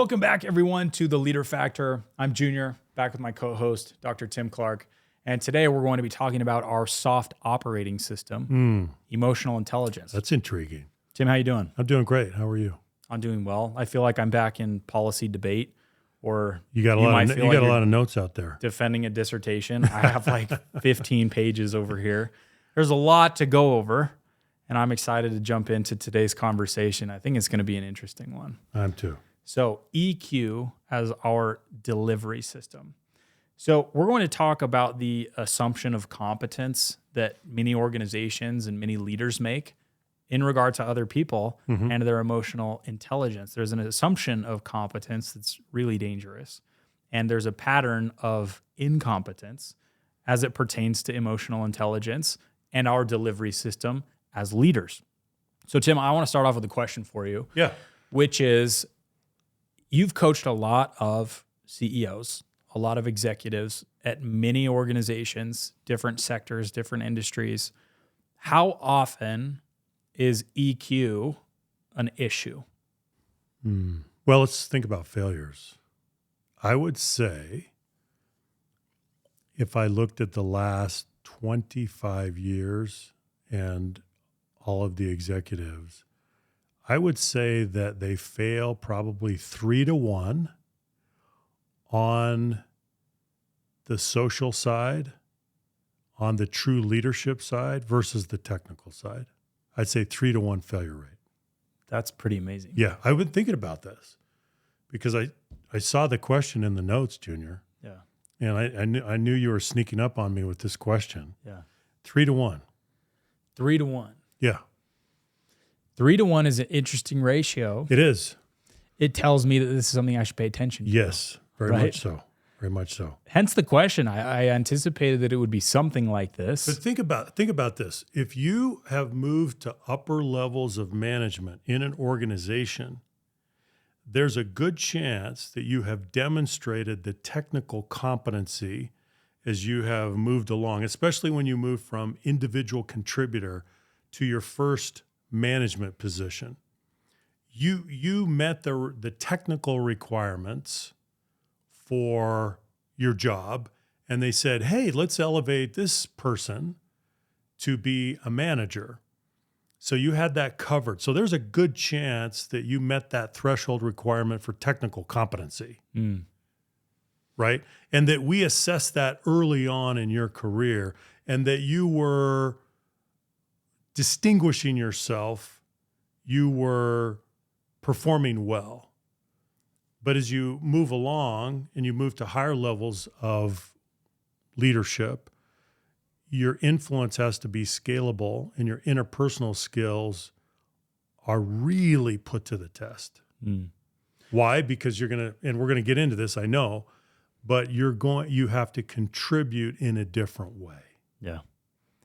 Welcome back, everyone, to The Leader Factor. I'm Junior, back with my co-host, Dr. Tim Clark. And today we're going to be talking about our soft operating system, emotional intelligence. That's intriguing. Tim, how you doing? I'm doing great. How are you? I'm doing well. I feel like I'm back in policy debate, or You got a lot of notes out there. defending a dissertation. I have like 15 pages over here. There's a lot to go over, and I'm excited to jump into today's conversation. I think it's going to be an interesting one. I'm too. So EQ as our delivery system. So we're going to talk about the assumption of competence that many organizations and many leaders make in regard to other people and their emotional intelligence. There's an assumption of competence that's really dangerous. And there's a pattern of incompetence as it pertains to emotional intelligence and our delivery system as leaders. So Tim, I want to start off with a question for you. Yeah. Which is, you've coached a lot of CEOs, a lot of executives at many organizations, different sectors, different industries. How often is EQ an issue? Well, let's think about failures. I would say if I looked at the last 25 years and all of the executives, I would say that they fail probably 3-1 on the social side, on the true leadership side versus the technical side. I'd say 3-1 failure rate. That's pretty amazing. Yeah, I've been thinking about this because I saw the question in the notes, Junior. Yeah. And I knew you were sneaking up on me with this question. Yeah. 3-1. 3-1. Yeah. 3-1 is an interesting ratio. It is. It tells me that this is something I should pay attention to. Yes, very Right? much so. Very much so. Hence the question. I anticipated that it would be something like this. But think about this. If you have moved to upper levels of management in an organization, there's a good chance that you have demonstrated the technical competency as you have moved along, especially when you move from individual contributor to your first management position. You met the technical requirements for your job, and they said, hey, let's elevate this person to be a manager. So you had that covered. So there's a good chance that you met that threshold requirement for technical competency, right? And that we assessed that early on in your career, and that you were distinguishing yourself, you were performing well. But as you move along and you move to higher levels of leadership, your influence has to be scalable, and your interpersonal skills are really put to the test. Why? Because we're going to get into this, I know, but you have to contribute in a different way. Yeah.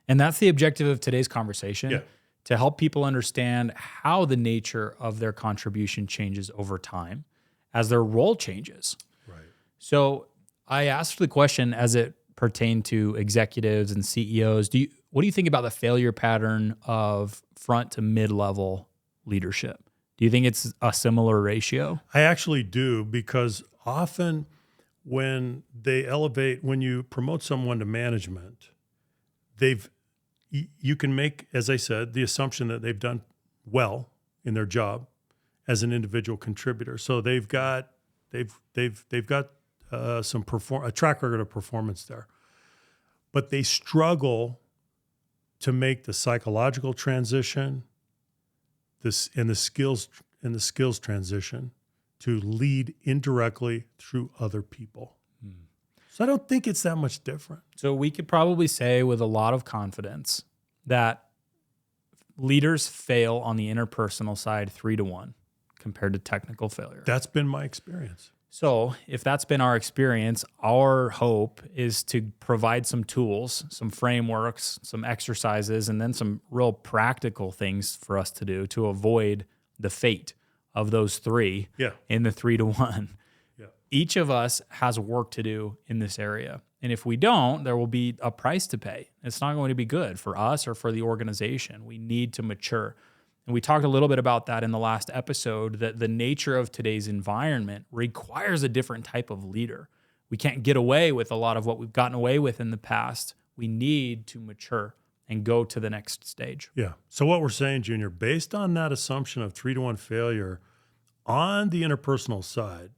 And that's the objective of today's conversation. Yeah. To help people understand how the nature of their contribution changes over time as their role changes. Right. So I asked the question as it pertained to executives and CEOs. What do you think about the failure pattern of front to mid-level leadership? Do you think it's a similar ratio? I actually do, because often when you promote someone to management, you can make, as I said, the assumption that they've done well in their job as an individual contributor. So they've got a track record of performance there, but they struggle to make the psychological transition, and the skills transition to lead indirectly through other people. So I don't think it's that much different. So we could probably say with a lot of confidence that leaders fail on the interpersonal side 3-1 compared to technical failure. That's been my experience. So if that's been our experience, our hope is to provide some tools, some frameworks, some exercises, and then some real practical things for us to do to avoid the fate of those three in the 3-1. Yeah. Each of us has work to do in this area. And if we don't, there will be a price to pay. It's not going to be good for us or for the organization. We need to mature. And And we talked a little bit about that in the last episode, that the nature of today's environment requires a different type of leader. We can't get away with a lot of what we've gotten away with in the past. We need to mature and go to the next stage. Yeah. So what we're saying, Junior, based on that assumption of 3-to-1 failure on the interpersonal side,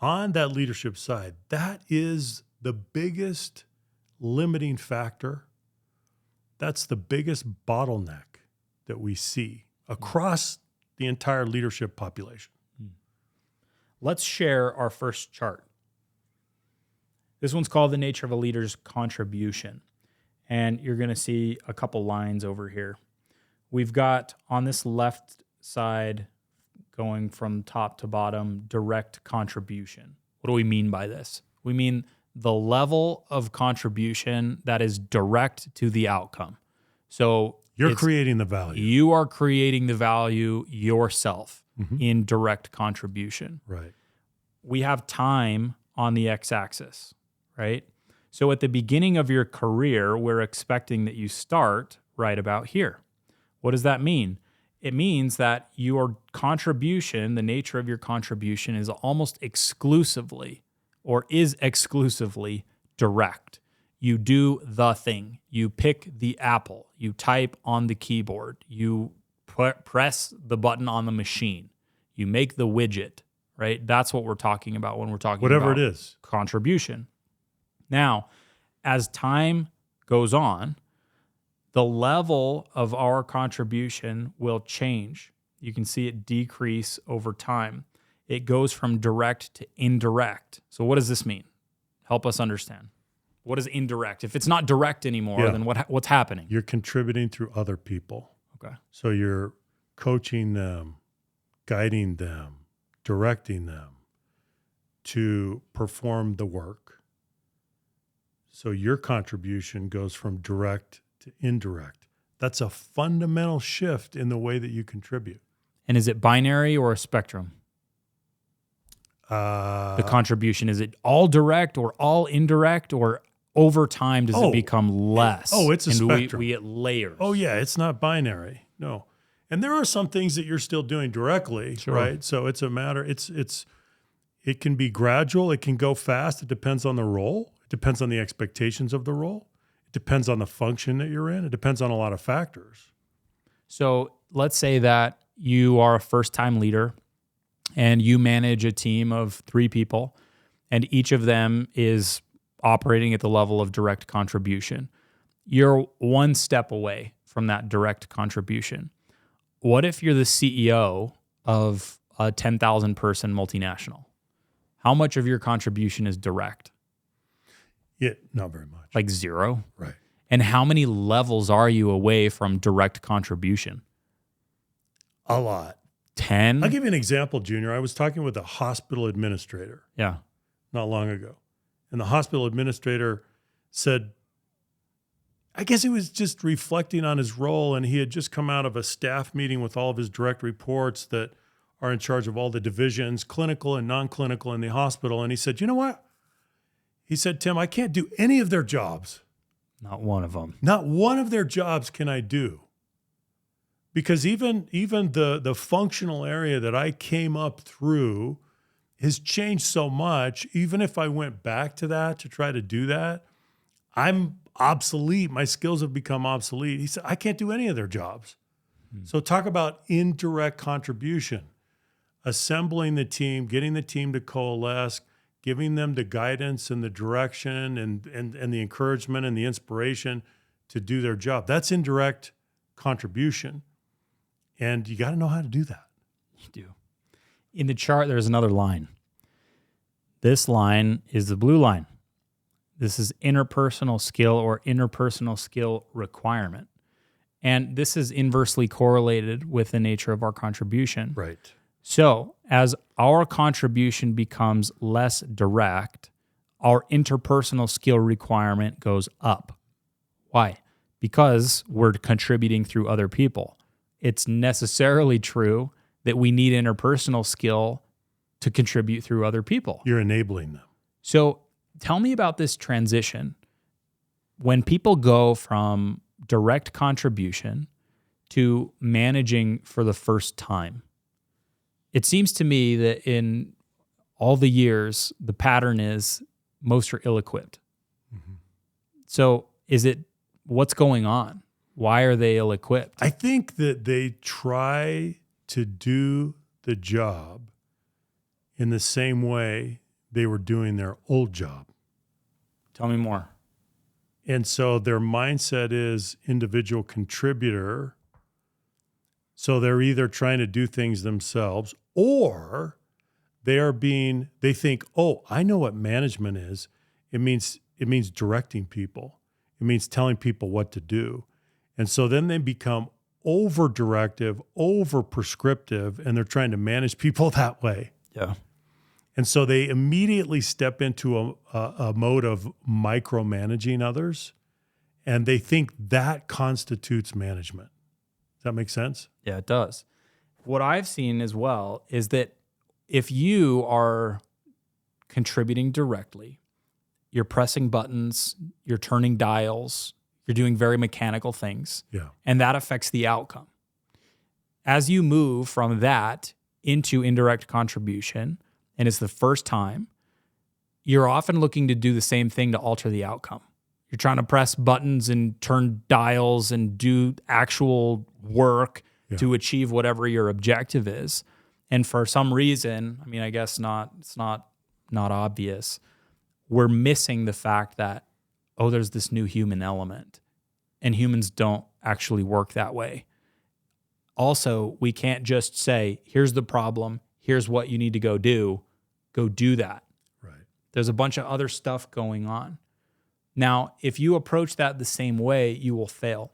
on that leadership side, that is the biggest limiting factor. That's the biggest bottleneck that we see across the entire leadership population. Let's share our first chart. This one's called The Nature of a Leader's Contribution. And you're going to see a couple lines over here. We've got on this left side, going from top to bottom, direct contribution. What do we mean by this? We mean the level of contribution that is direct to the outcome. So you're creating the value. You are creating the value yourself in direct contribution. Right. We have time on the x-axis, right? So at the beginning of your career, we're expecting that you start right about here. What does that mean? It means that your contribution, the nature of your contribution, is almost exclusively or is exclusively direct. You do the thing. You pick the apple. You type on the keyboard. You press the button on the machine. You make the widget, right? That's what we're talking about when we're talking about whatever it is. Contribution. Now, as time goes on, the level of our contribution will change. You can see it decrease over time. It goes from direct to indirect. So what does this mean? Help us understand. What is indirect? If it's not direct anymore, then what's happening? You're contributing through other people. Okay. So you're coaching them, guiding them, directing them to perform the work. So your contribution goes from direct to indirect. That's a fundamental shift in the way that you contribute. And is it binary or a spectrum? The contribution, is it all direct or all indirect, or over time does it become less? It's a spectrum. We get layers. Oh yeah, it's not binary. No. And there are some things that you're still doing directly, right? So it's a matter, it can be gradual, it can go fast, it depends on the role. It depends on the expectations of the role. It depends on the function that you're in. It depends on a lot of factors. So let's say that you are a first-time leader and you manage a team of 3 people, and each of them is operating at the level of direct contribution. You're one step away from that direct contribution. What if you're the CEO of a 10,000 person multinational? How much of your contribution is direct? Yeah, not very much. Like 0? Right. And how many levels are you away from direct contribution? A lot. 10? I'll give you an example, Junior. I was talking with a hospital administrator not long ago. And the hospital administrator said, I guess he was just reflecting on his role, and he had just come out of a staff meeting with all of his direct reports that are in charge of all the divisions, clinical and non-clinical in the hospital. And he said, you know what? He said, Tim, I can't do any of their jobs. Not one of them. Not one of their jobs can I do. Because even the functional area that I came up through has changed so much. Even if I went back to that to try to do that, I'm obsolete. My skills have become obsolete. He said, I can't do any of their jobs. So talk about indirect contribution, assembling the team, getting the team to coalesce, giving them the guidance and the direction and the encouragement and the inspiration to do their job. That's indirect contribution. And you got to know how to do that. You do. In the chart, there's another line. This line is the blue line. This is interpersonal skill or interpersonal skill requirement. And this is inversely correlated with the nature of our contribution. Right. So as our contribution becomes less direct, our interpersonal skill requirement goes up. Why? Because we're contributing through other people. It's necessarily true that we need interpersonal skill to contribute through other people. You're enabling them. So tell me about this transition. When people go from direct contribution to managing for the first time. It seems to me that in all the years, the pattern is most are ill-equipped. Mm-hmm. So what's going on? Why are they ill-equipped? I think that they try to do the job in the same way they were doing their old job. Tell me more. And so their mindset is individual contributor. So they're either trying to do things themselves, or they think, oh, I know what management is. It means directing people. It means telling people what to do. And so then they become over directive, over prescriptive, and they're trying to manage people that way. Yeah. And so they immediately step into a mode of micromanaging others, and they think that constitutes management. Does that make sense? Yeah, it does. What I've seen as well is that if you are contributing directly, you're pressing buttons, you're turning dials, you're doing very mechanical things, and that affects the outcome. As you move from that into indirect contribution, and it's the first time, you're often looking to do the same thing to alter the outcome. You're trying to press buttons and turn dials and do actual work to achieve whatever your objective is. And for some reason, I mean, I guess it's not obvious, we're missing the fact that, oh, there's this new human element, and humans don't actually work that way. Also, we can't just say, here's the problem, here's what you need to go do that. Right. There's a bunch of other stuff going on. Now, if you approach that the same way, you will fail.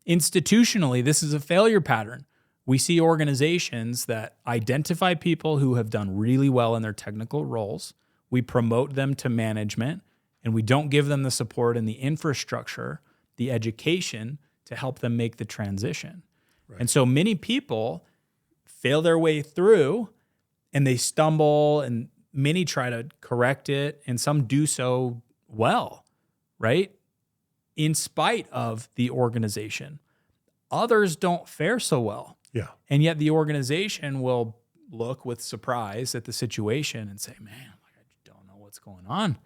Institutionally, this is a failure pattern. We see organizations that identify people who have done really well in their technical roles. We promote them to management, and we don't give them the support and the infrastructure, the education to help them make the transition. Right. And so many people fail their way through, and they stumble, and many try to correct it, and some do so well, right? In spite of the organization. Others don't fare so well. Yeah. And yet the organization will look with surprise at the situation and say, man, I don't know what's going on.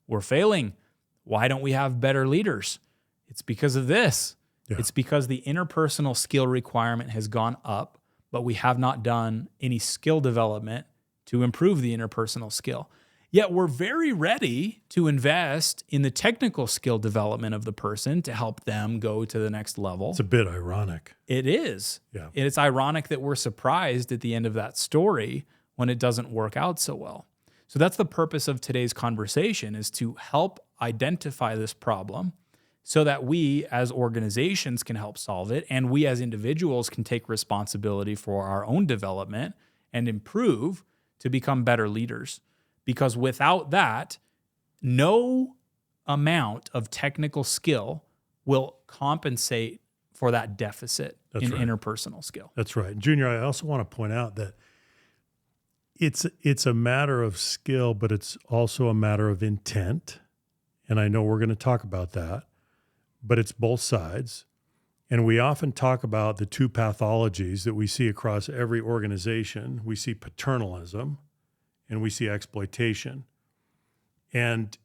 We're failing. Why don't we have better leaders? It's because of this. Yeah. It's because the interpersonal skill requirement has gone up, but we have not done any skill development to improve the interpersonal skill. Yet we're very ready to invest in the technical skill development of the person to help them go to the next level. It's a bit ironic. It is. Yeah. And it's ironic that we're surprised at the end of that story when it doesn't work out so well. So that's the purpose of today's conversation, is to help identify this problem so that we as organizations can help solve it, and we as individuals can take responsibility for our own development and improve to become better leaders. Because without that, no amount of technical skill will compensate for that deficit in interpersonal skill. That's right. Junior, I also want to point out that it's a matter of skill, but it's also a matter of intent. And I know we're going to talk about that, but it's both sides. And we often talk about the two pathologies that we see across every organization. We see paternalism and we see exploitation. And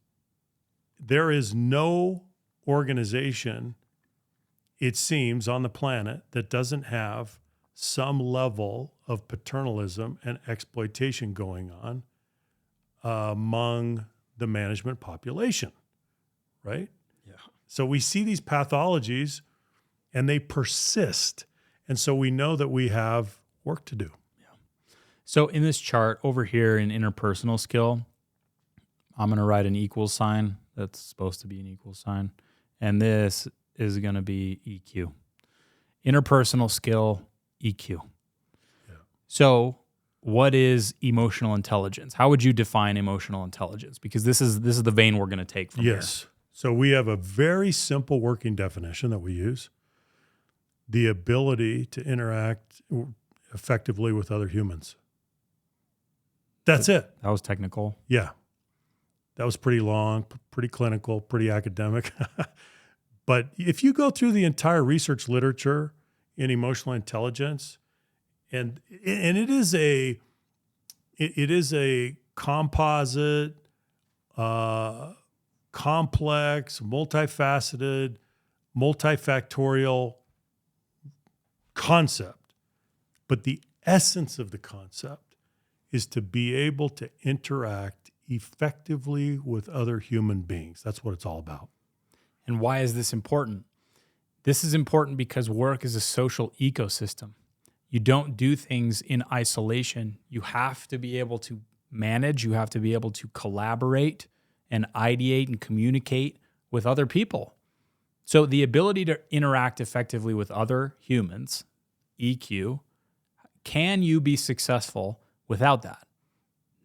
there is no organization, it seems, on the planet that doesn't have some level of paternalism and exploitation going on among the management population, right? Yeah. So we see these pathologies and they persist. And so we know that we have work to do. So in this chart over here in interpersonal skill, I'm going to write an equal sign. That's supposed to be an equal sign. And this is going to be EQ. Interpersonal skill, EQ. Yeah. So what is emotional intelligence? How would you define emotional intelligence? Because this is the vein we're going to take from here. So we have a very simple working definition that we use. The ability to interact effectively with other humans. That's it. That was technical. Yeah. That was pretty long, pretty clinical, pretty academic. But if you go through the entire research literature in emotional intelligence, and it is a composite, complex, multifaceted, multifactorial concept. But the essence of the concept is to be able to interact effectively with other human beings. That's what it's all about. And why is this important? This is important because work is a social ecosystem. You don't do things in isolation. You have to be able to manage, you have to be able to collaborate and ideate and communicate with other people. So the ability to interact effectively with other humans, EQ, can you be successful without that?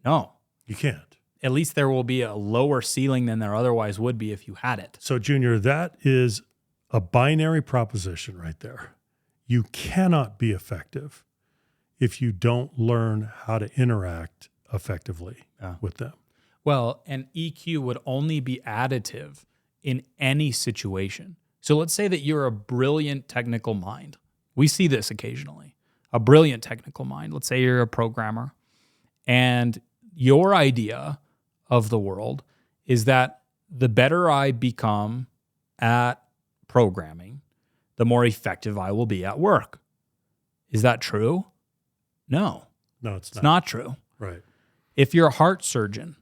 No. You can't. At least there will be a lower ceiling than there otherwise would be if you had it. So, Junior, that is a binary proposition right there. You cannot be effective if you don't learn how to interact effectively with them. Well, and EQ would only be additive in any situation. So let's say that you're a brilliant technical mind. We see this occasionally. A brilliant technical mind. Let's say you're a programmer, and your idea of the world is that the better I become at programming, the more effective I will be at work. Is that true? No. No, it's It's not true. Right. If you're a heart surgeon,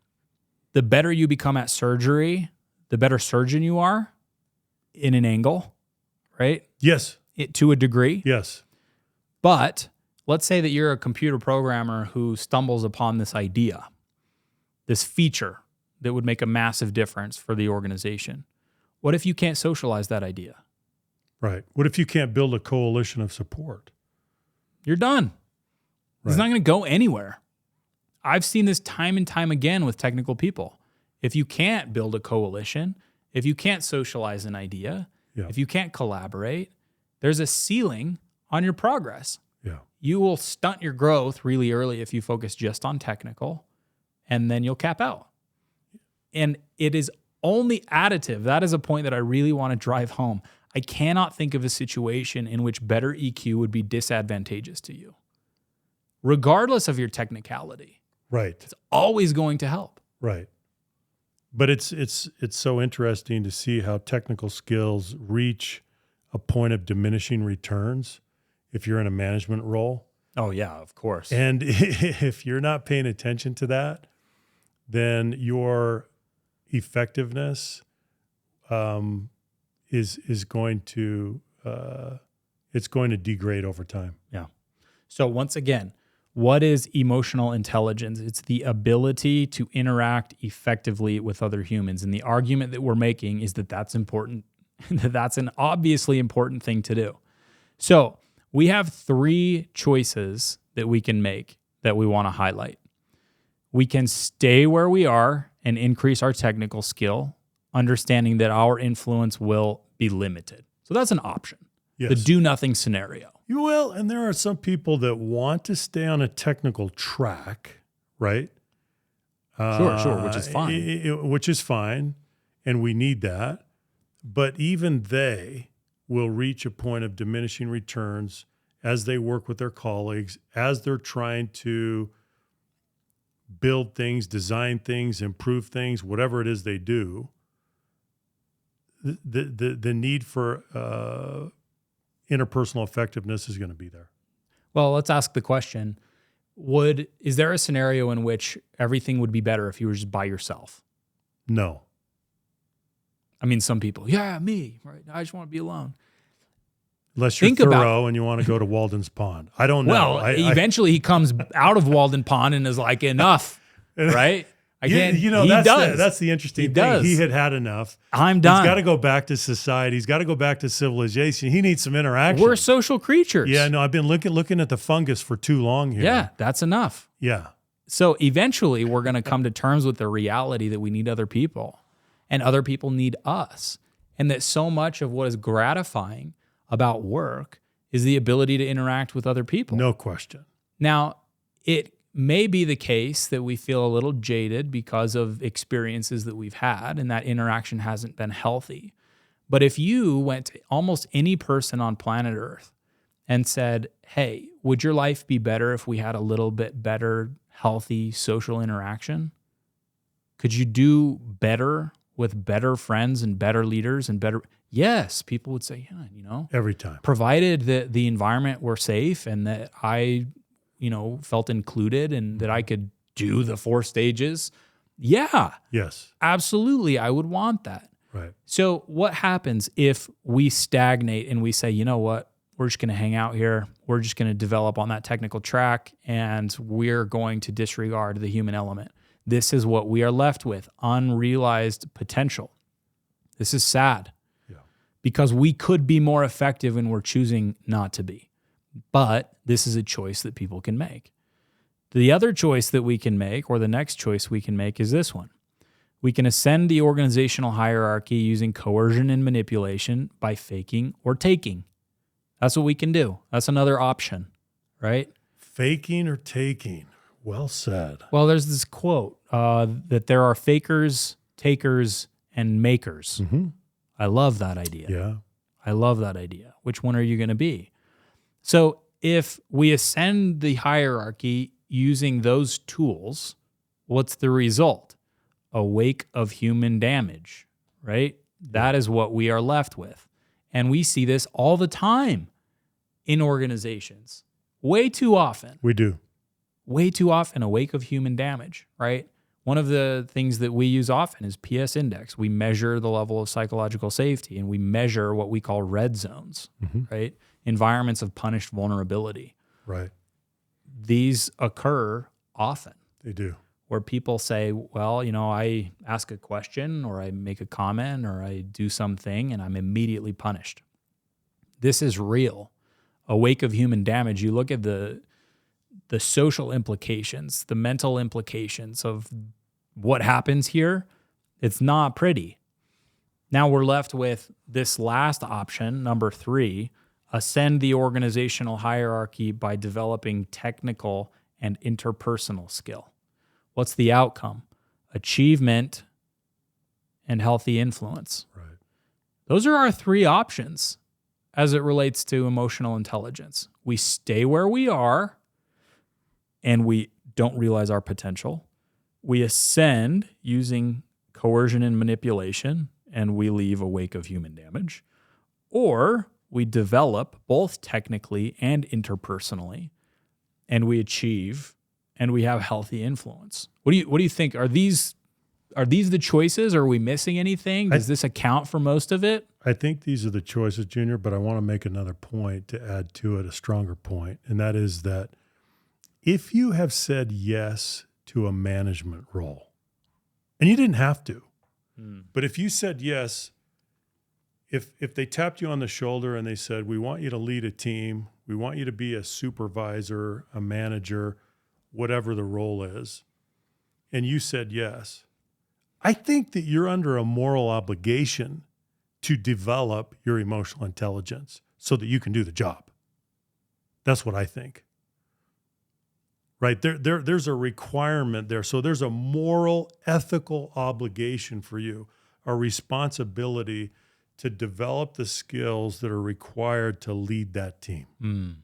the better you become at surgery, the better surgeon you are in an angle, right? Yes. To a degree. Yes. But let's say that you're a computer programmer who stumbles upon this idea, this feature that would make a massive difference for the organization. What if you can't socialize that idea? Right. What if you can't build a coalition of support? You're done. Right. It's not going to go anywhere. I've seen this time and time again with technical people. If you can't build a coalition, if you can't socialize an idea, if you can't collaborate, there's a ceiling on your progress. Yeah. You will stunt your growth really early if you focus just on technical, and then you'll cap out. And it is only additive. That is a point that I really want to drive home. I cannot think of a situation in which better EQ would be disadvantageous to you, regardless of your technicality. Right. It's always going to help. Right. But it's so interesting to see how technical skills reach a point of diminishing returns if you're in a management role. Oh, yeah, of course. And if you're not paying attention to that, then your effectiveness is going to it's going to degrade over time. Yeah. So once again, what is emotional intelligence? It's the ability to interact effectively with other humans. And the argument that we're making is that that's important, that that's an obviously important thing to do. So we have 3 choices that we can make that we want to highlight. We can stay where we are and increase our technical skill, understanding that our influence will be limited. So that's an option. Yes. The do nothing scenario. You will, and there are some people that want to stay on a technical track, right? Sure, which is fine. Which is fine, and we need that. But even they will reach a point of diminishing returns as they work with their colleagues, as they're trying to build things, design things, improve things, whatever it is they do. The need for interpersonal effectiveness is going to be there. Well, let's ask the question, is there a scenario in which everything would be better if you were just by yourself? No. I mean, some people, yeah, me, right? I just want to be alone. Unless you're thorough and you want to go to Walden's Pond. I don't know. Well, eventually he comes out of Walden Pond and is like, enough, right? That's the interesting thing. He had enough. I'm done. He's got to go back to society. He's got to go back to civilization. He needs some interaction. We're social creatures. Yeah, no, I've been looking at the fungus for too long here. Yeah, that's enough. Yeah. So eventually we're going to come to terms with the reality that we need other people and other people need us. And that so much of what is gratifying about work is the ability to interact with other people. No question. Now, it may be the case that we feel a little jaded because of experiences that we've had and that interaction hasn't been healthy. But if you went to almost any person on planet Earth and said, hey, would your life be better if we had a little bit better, healthy social interaction? Could you do better with better friends and better leaders and better? Yes, people would say, yeah, Every time. provided that the environment were safe and that I, felt included and that I could do the 4 stages. Yeah, Yes. absolutely. I would want that. Right. So what happens if we stagnate and we say, you know what, we're just going to hang out here. We're just going to develop on that technical track and we're going to disregard the human element. This is what we are left with, unrealized potential. This is sad because we could be more effective and we're choosing not to be. But this is a choice that people can make. The other choice that we can make, or the next choice we can make, is this one. We can ascend the organizational hierarchy using coercion and manipulation by faking or taking. That's what we can do. That's another option, right? Faking or taking. Well said. Well, there's this quote that there are fakers, takers, and makers. Mm-hmm. I love that idea. Yeah. I love that idea. Which one are you going to be? So if we ascend the hierarchy using those tools, what's the result? A wake of human damage, right? That is what we are left with. And we see this all the time in organizations. Way too often. We do. Way too often, a wake of human damage, right? One of the things that we use often is PS index. We measure the level of psychological safety and we measure what we call red zones, right? Environments of punished vulnerability. Right. These occur often. They do. Where people say, well, I ask a question or I make a comment or I do something and I'm immediately punished. This is real. A wake of human damage. You look at the social implications, the mental implications of what happens here. It's not pretty. Now we're left with this last option, number 3, ascend the organizational hierarchy by developing technical and interpersonal skill. What's the outcome? Achievement and healthy influence. Right. Those are our 3 options as it relates to emotional intelligence. We stay where we are and we don't realize our potential. We ascend using coercion and manipulation and we leave a wake of human damage. Or we develop both technically and interpersonally and we achieve and we have healthy influence. What do you think? Are these the choices? Are we missing anything? Does this account for most of it? I think these are the choices, Junior, but I want to make another point to add to it, a stronger point, and that is that if you have said yes to a management role, and you didn't have to, but if you said yes, if they tapped you on the shoulder and they said, we want you to lead a team, we want you to be a supervisor, a manager, whatever the role is, and you said yes, I think that you're under a moral obligation to develop your emotional intelligence so that you can do the job. That's what I think. Right? There's a requirement there. So there's a moral, ethical obligation for you, a responsibility to develop the skills that are required to lead that team.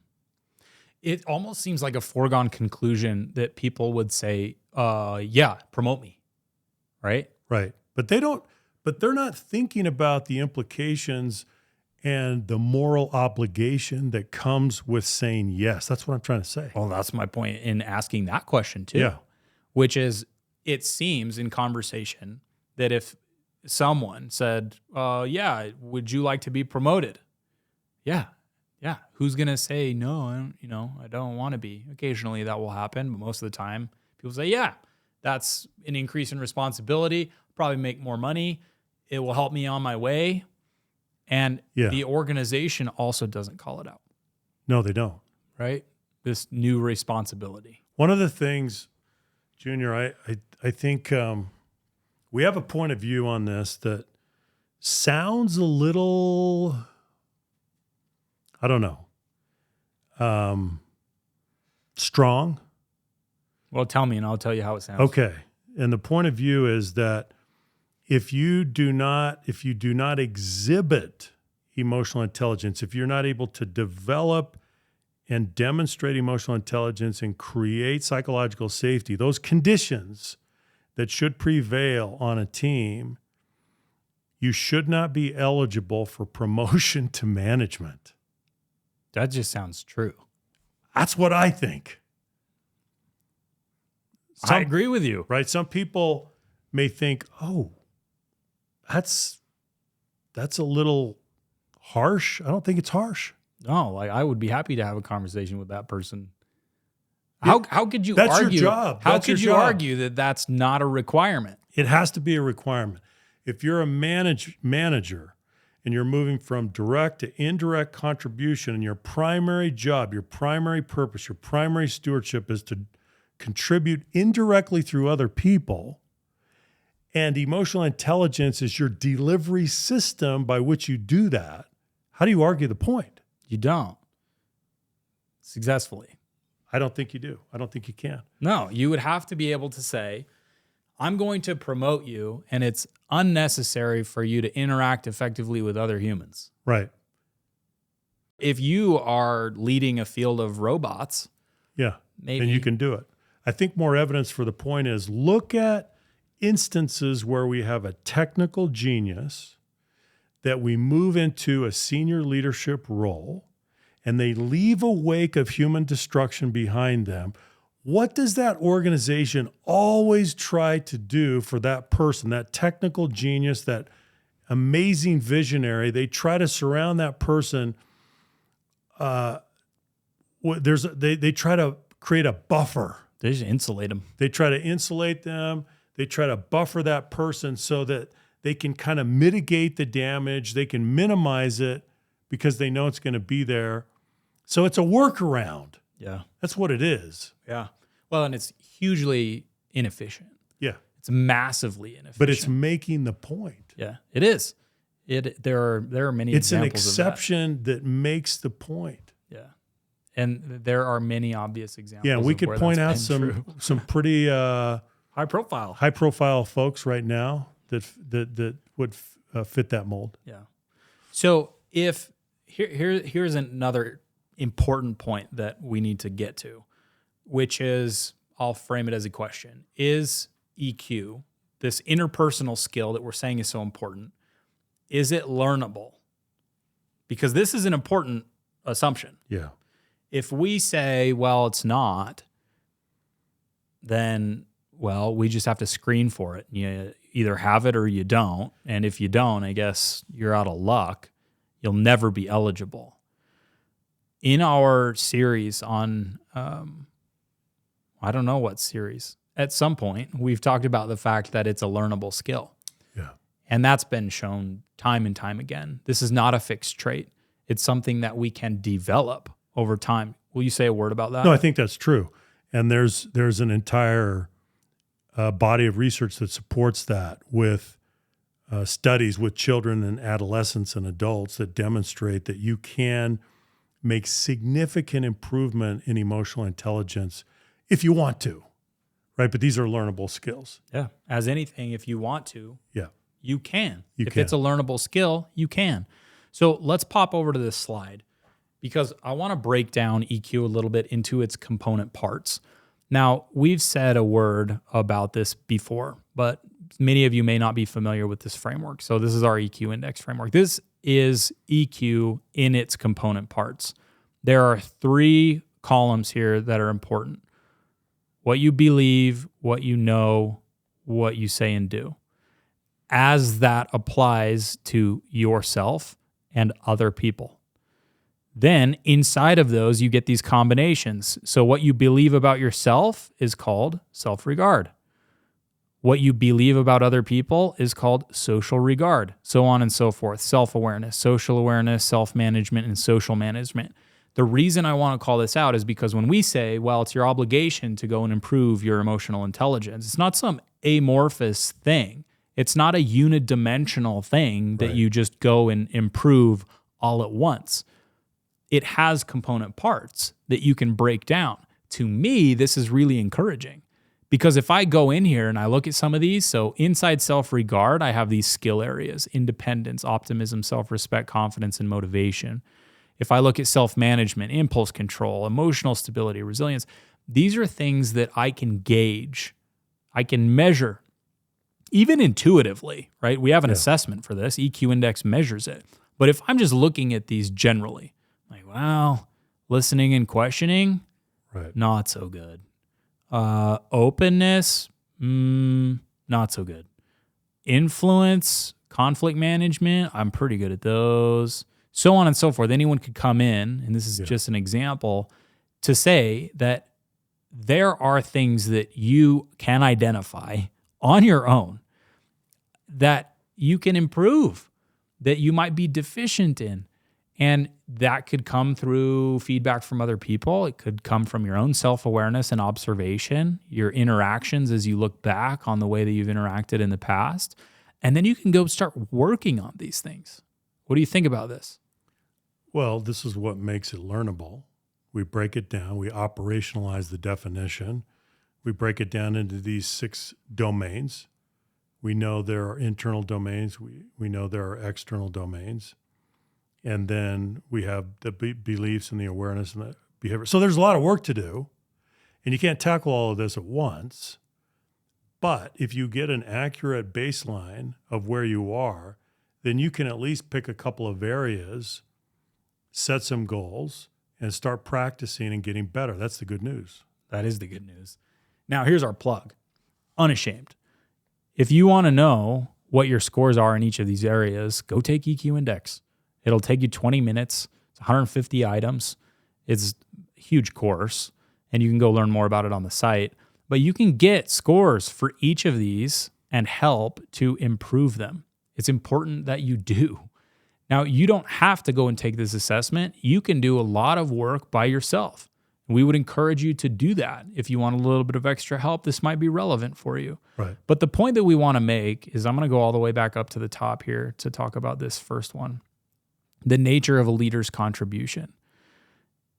It almost seems like a foregone conclusion that people would say, yeah, promote me, right? Right. But they're not thinking about the implications and the moral obligation that comes with saying yes. That's what I'm trying to say. Well, that's my point in asking that question too, Yeah. which is it seems in conversation that if someone said, yeah, would you like to be promoted? Yeah. Who's going to say, no, I don't want to be? Occasionally that will happen, but most of the time people say, yeah, that's an increase in responsibility, probably make more money. It will help me on my way. And the organization also doesn't call it out. No, they don't. Right? This new responsibility. One of the things, Junior, I think we have a point of view on this that sounds a little, I don't know, strong. Well, tell me and I'll tell you how it sounds. Okay. And the point of view is that if you do not exhibit emotional intelligence, if you're not able to develop and demonstrate emotional intelligence and create psychological safety, those conditions that should prevail on a team, you should not be eligible for promotion to management. That just sounds true. That's what I think. I agree with you. Right? Some people may think, oh, that's a little harsh. I don't think it's harsh. No, like I would be happy to have a conversation with that person. How could you That's argue? your job. How That's could your you job. argue that that's not a requirement? It has to be a requirement. If you're a manager and you're moving from direct to indirect contribution, and your primary job, your primary purpose, your primary stewardship is to contribute indirectly through other people, and emotional intelligence is your delivery system by which you do that, how do you argue the point? You don't. Successfully. I don't think you do. I don't think you can. No, you would have to be able to say, I'm going to promote you, and it's unnecessary for you to interact effectively with other humans. Right. If you are leading a field of robots, Yeah. maybe Then you can do it. I think more evidence for the point is look at instances where we have a technical genius that we move into a senior leadership role and they leave a wake of human destruction behind them. What does that organization always try to do for that person, that technical genius, that amazing visionary? They try to surround that person. They try to create a buffer. They just insulate them. They try to insulate them. They try to buffer that person so that they can kind of mitigate the damage. They can minimize it because they know it's going to be there. So it's a workaround. Yeah. That's what it is. Yeah. Well, and it's hugely inefficient. Yeah. It's massively inefficient. But it's making the point. Yeah, it is. There are many It's an examples exception that makes the point. Yeah. And there are many obvious examples. Yeah, we of could where point that's out been true. some pretty high profile. high profile folks right now that would fit that mold. Yeah. So if here's another important point that we need to get to, which is, I'll frame it as a question. Is EQ, this interpersonal skill that we're saying is so important, is it learnable? Because this is an important assumption. Yeah. If we say, well, it's not, then, well, we just have to screen for it. You either have it or you don't. And if you don't, I guess you're out of luck. You'll never be eligible. In our series on, I don't know what series, at some point, we've talked about the fact that it's a learnable skill. Yeah. And that's been shown time and time again. This is not a fixed trait. It's something that we can develop over time. Will you say a word about that? No, I think that's true. And there's an entire body of research that supports that with studies with children and adolescents and adults that demonstrate that you can make significant improvement in emotional intelligence if you want to, right? But these are learnable skills. Yeah. As anything, if you want to, Yeah. you can. You if can. it's a learnable skill, you can. So let's pop over to this slide because I want to break down EQ a little bit into its component parts. Now, we've said a word about this before, but many of you may not be familiar with this framework. So this is our EQ index framework. This is EQ in its component parts. There are 3 columns here that are important. What you believe, what you know, what you say and do. As that applies to yourself and other people. Then inside of those, you get these combinations. So what you believe about yourself is called self-regard. What you believe about other people is called social regard, so on and so forth. Self-awareness, social awareness, self-management, and social management. The reason I want to call this out is because when we say, well, it's your obligation to go and improve your emotional intelligence, it's not some amorphous thing. It's not a unidimensional thing that Right. you just go and improve all at once. It has component parts that you can break down. To me, this is really encouraging because if I go in here and I look at some of these, so inside self-regard, I have these skill areas: independence, optimism, self-respect, confidence, and motivation. If I look at self-management, impulse control, emotional stability, resilience, these are things that I can gauge, I can measure, even intuitively, right? We have an assessment for this. EQ index measures it. But if I'm just looking at these generally, like, well, listening and questioning, Right. not so good. Openness, not so good. Influence, conflict management, I'm pretty good at those. So on and so forth. Anyone could come in, and this is just an example, to say that there are things that you can identify on your own that you can improve, that you might be deficient in. And that could come through feedback from other people. It could come from your own self-awareness and observation, your interactions as you look back on the way that you've interacted in the past. And then you can go start working on these things. What do you think about this? Well, this is what makes it learnable. We break it down. We operationalize the definition. We break it down into these 6 domains. We know there are internal domains. We know there are external domains. And then we have the beliefs and the awareness and the behavior. So there's a lot of work to do, and you can't tackle all of this at once. But if you get an accurate baseline of where you are, then you can at least pick a couple of areas, set some goals, and start practicing and getting better. That's the good news. That is the good news. Now, here's our plug. Unashamed. If you want to know what your scores are in each of these areas, go take EQ Index. It'll take you 20 minutes. It's 150 items. It's a huge course, and you can go learn more about it on the site. But you can get scores for each of these and help to improve them. It's important that you do. Now, you don't have to go and take this assessment. You can do a lot of work by yourself. We would encourage you to do that. If you want a little bit of extra help, this might be relevant for you. Right. But the point that we want to make is, I'm going to go all the way back up to the top here to talk about this first one. The nature of a leader's contribution.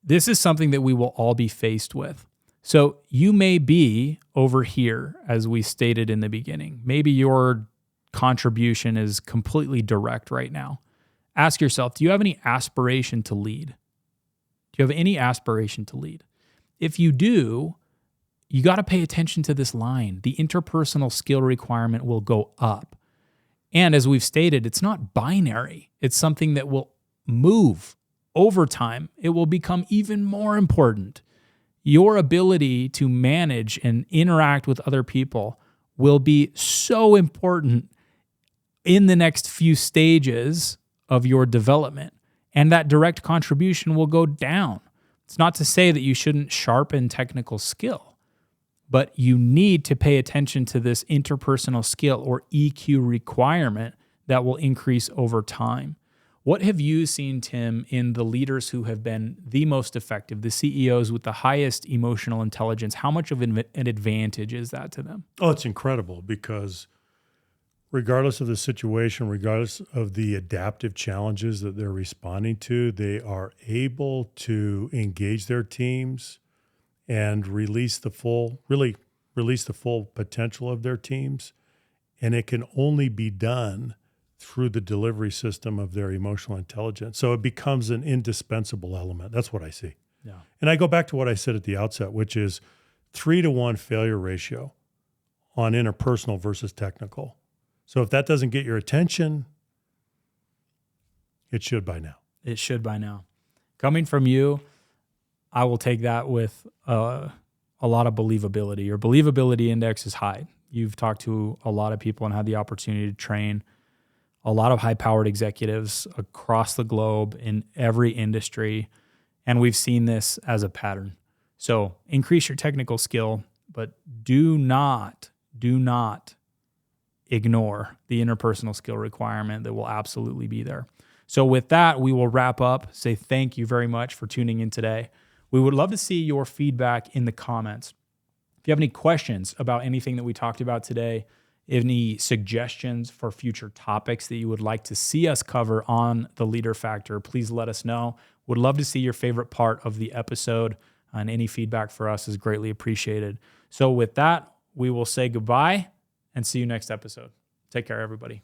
This is something that we will all be faced with. So you may be over here, as we stated in the beginning. Maybe your contribution is completely direct right now. Ask yourself, do you have any aspiration to lead? Do you have any aspiration to lead? If you do, you got to pay attention to this line. The interpersonal skill requirement will go up. And as we've stated, it's not binary. It's something that will move over time. It will become even more important. Your ability to manage and interact with other people will be so important in the next few stages of your development. And that direct contribution will go down. It's not to say that you shouldn't sharpen technical skill, but you need to pay attention to this interpersonal skill or EQ requirement that will increase over time. What have you seen, Tim, in the leaders who have been the most effective, the CEOs with the highest emotional intelligence? How much of an advantage is that to them? Oh, it's incredible, because regardless of the situation, regardless of the adaptive challenges that they're responding to, they are able to engage their teams and release the full potential of their teams. And it can only be done through the delivery system of their emotional intelligence. So it becomes an indispensable element. That's what I see. Yeah. And I go back to what I said at the outset, which is 3-to-1 failure ratio on interpersonal versus technical. So if that doesn't get your attention, it should by now. It should by now. Coming from you, I will take that with a lot of believability. Your believability index is high. You've talked to a lot of people and had the opportunity to train a lot of high-powered executives across the globe in every industry, and we've seen this as a pattern. So increase your technical skill, but do not ignore the interpersonal skill requirement that will absolutely be there. So with that, we will wrap up. Say thank you very much for tuning in today. We would love to see your feedback in the comments. If you have any questions about anything that we talked about today, any suggestions for future topics that you would like to see us cover on the Leader Factor, please let us know. Would love to see your favorite part of the episode, and any feedback for us is greatly appreciated. So with that, we will say goodbye and see you next episode. Take care, everybody.